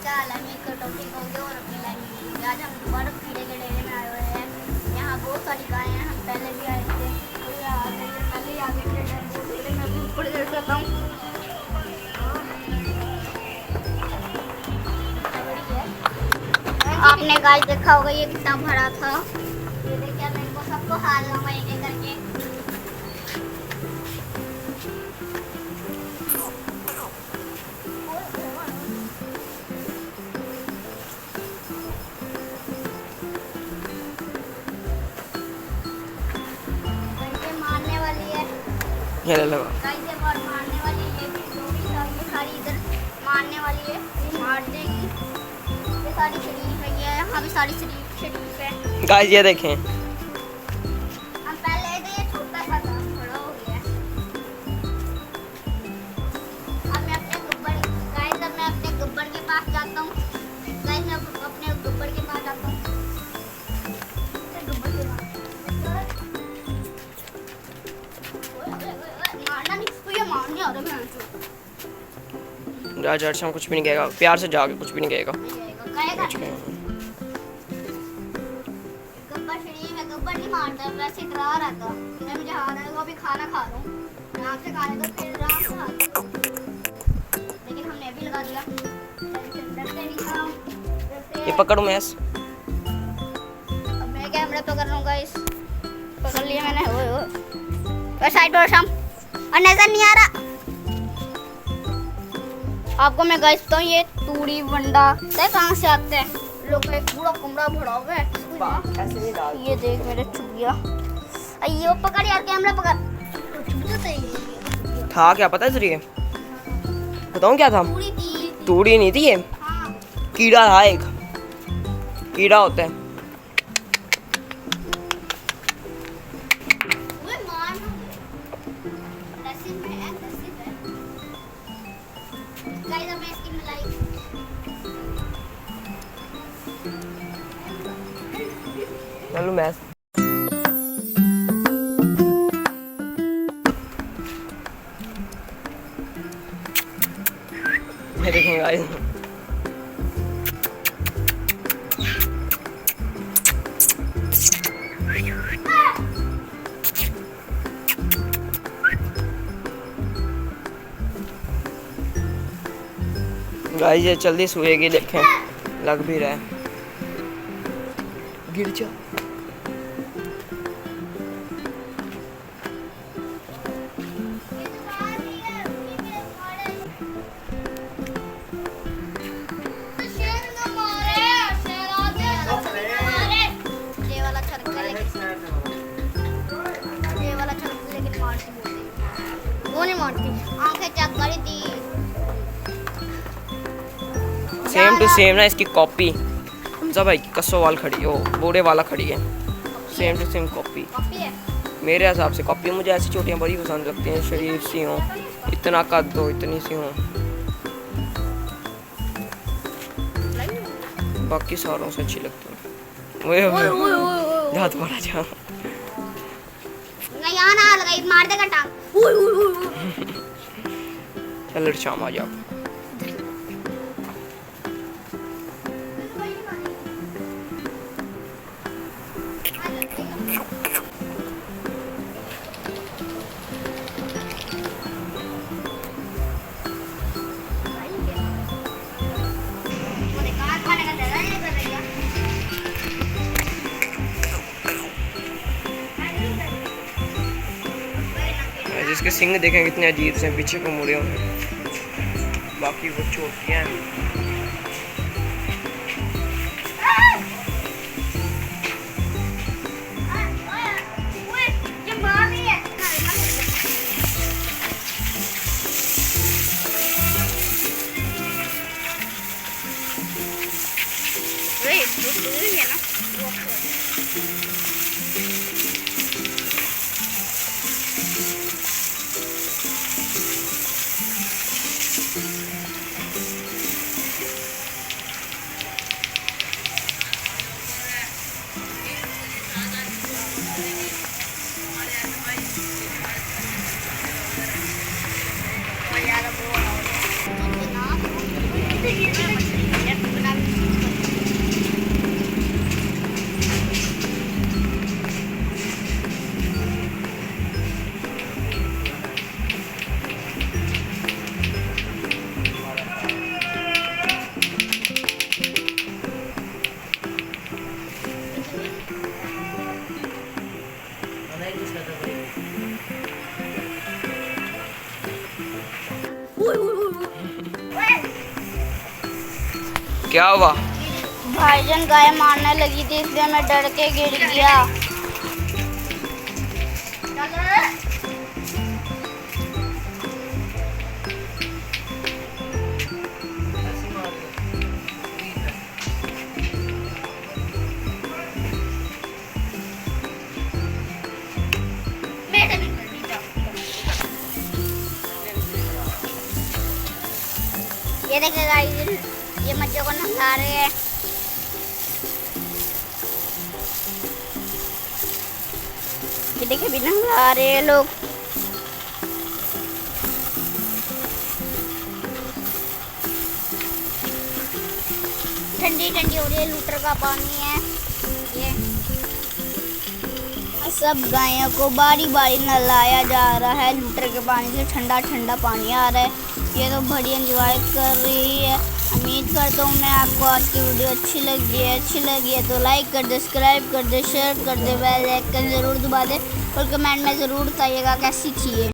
क्या हाल है? मैं एक टॉपिक हो गया और अपनी लाइफ। आज हम दोबारा कीड़े के डेरे में आए हुए हैं। यहाँ बहुत सारी गायें हैं, हम पहले भी आए थे। तो ये आ गए, पहले ही आगे के डेरे में भी ऊपर देख सकता हूँ। आपने गाय देखा होगा ये कितना भरा था। ये देखिए मैं इनको सबको हार लूँगा एक एक करके। ये लगा गाइस बहुत मारने वाली है, ये सारी इधर मारने वाली है, ये मार देगी। ये सारी शरीफ है, ये यहाँ भी सारी शरीफ है। गाइस ये देखें, हम पहले तो ये छोटा सा था, बड़ा हो गया। अब मैं अपने गब्बर गाइस अब मैं अपने गब्बर के पास जाता हूँ। गाइस मैं अपने गब्बर के पास जाता हूँ। गब्बर के पास मारना नहीं, तो ये मारने आ रहा है। राज अर्शम कुछ भी नहीं कहेगा, प्यार से जाके कुछ भी नहीं कहेगा। गब्बर शरीफ है, गब्बर नहीं मारता, वैसे डरा रहा था। मैं मुझे आ रहा है, अभी खाना खा रहा हूँ, आराम से खाने दो, फिर आराम से खाता हूँ। लेकिन हमने अभी लगा दिया, डरते नहीं था। ये पकड़ो मैस। अब मैं कैमरा पकड़ रहा हूँ गाइस, पकड़ लिया मैंने। ओए ओए साइड पर शाम और नजर नहीं आ रहा आपको। मैं गाइस बताऊँ, ये तूड़ी वंडा कहाँ से आते हैं। लोग का एक पूरा कमरा भरा हुआ है। ये देख मेरे चुगिया, ये पकड़ यार, कैमरा पकड़। था क्या पता है तुझे? बताऊँ क्या था? तूड़ी नहीं थी ये, कीड़ा था एक। कीड़ा होता है। चलो मैस देखेंगे गाइस। गाइस ये जल्दी सोएगी, देखें लग भी रहा है। गिर जा। वो नहीं मारती, आंखें चेक करी थी। सेम टू सेम ना इसकी कॉपी हमजा भाई की कसोवाल खड़ी हो, बूढ़े वाला खड़ी है। सेम टू सेम कॉपी है। मेरे हिसाब से कॉपी। मुझे ऐसी चोटियाँ बड़ी पसंद लगती हैं, शरीफ सी हों, इतना कद हो, इतनी सी हों। बाकी सारों से अच्छी लगती है। वो हाथ पड़ा जा यहाँ ना लगाई, मार देगा टांग। चल शाम आ जाओ। जिसके सिंग देखें कितने अजीब से पीछे को मुड़े हुए, बाकी वो चोटियां हैं। क्या हुआ? भाईजान गाय मारने लगी थी इसलिए मैं डर के गिर गया। ये देखिए गाइस, ये बच्चों को नहला रहे हैं। ये देखिए भी नहला रहे हैं लोग। ठंडी ठंडी हो रही है, लूटर का पानी है ये। सब गायों को बारी बारी नहलाया जा रहा है लूटर के पानी से। ठंडा ठंडा पानी आ रहा है। ये तो बड़ी एंजॉय कर रही है। उम्मीद करता हूँ मैं आपको आज की वीडियो अच्छी लगी है तो लाइक कर दे, सब्सक्राइब कर दे, शेयर कर दे, बेल आइकन ज़रूर दबा दे और कमेंट में ज़रूर बताइएगा कैसी थी ये।